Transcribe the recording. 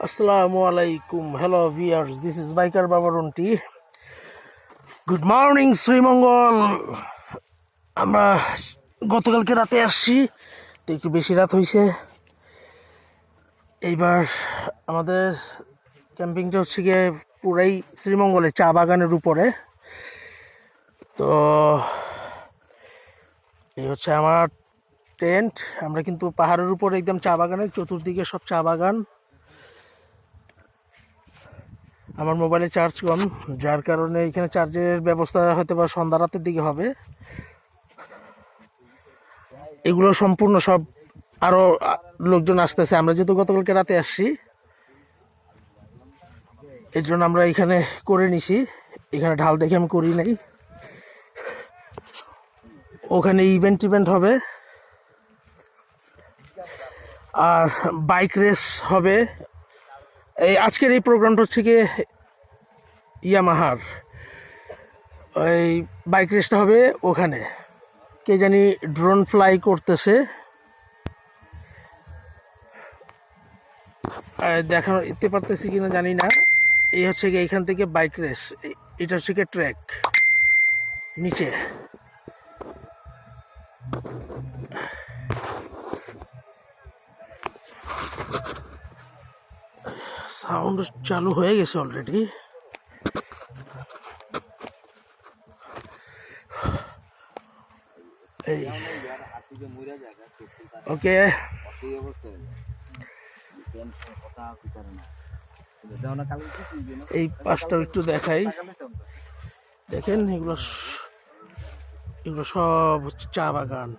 Assalamualaikum. Hello viewers, this is Biker Babaronti. Good morning Sreemangal. আমরা গতকালকে রাতে আসছি, তো একটু বেশি রাত হয়েছে। এইবার আমাদের ক্যাম্পিংটা হচ্ছে গিয়ে পুরাই শ্রীমঙ্গলে চা বাগানের উপরে। তো এই হচ্ছে আমার টেন্ট। আমরা কিন্তু পাহাড়ের উপরে একদম চা বাগানের চতুর্দিকে সব চা বাগান। আমার মোবাইলে চার্জ কম, যার কারণে এখানে চার্জের ব্যবস্থা হয়তো বা সন্ধ্যা রাতের দিকে হবে। এগুলো সম্পূর্ণ সব আরো লোকজন আসতেছে। আমরা যেহেতু গতকালকে রাতে আসছি, এর জন্য আমরা এখানে করে নিছি। এখানে ঢাল দেখে আমি করি নাই। ওখানে ইভেন্ট হবে, আর বাইক রেস হবে। এই আজকের এই প্রোগ্রামটা হচ্ছে গিয়ে ইয়ামাহার ওই বাইক রেসটা হবে ওখানে। কে জানি ড্রোন ফ্লাই করতেছে, দেখাতে পারতেছি কিনা জানি না। এই হচ্ছে গিয়ে এইখান থেকে বাইক রেস, এটা হচ্ছে গিয়ে ট্র্যাক নিচে। সাউন্ড চালু হয়ে গেছে অলরেডি। এই ওকে, এই পাশটা একটু দেখাই। দেখেন এগুলো সব হচ্ছে চা বাগান।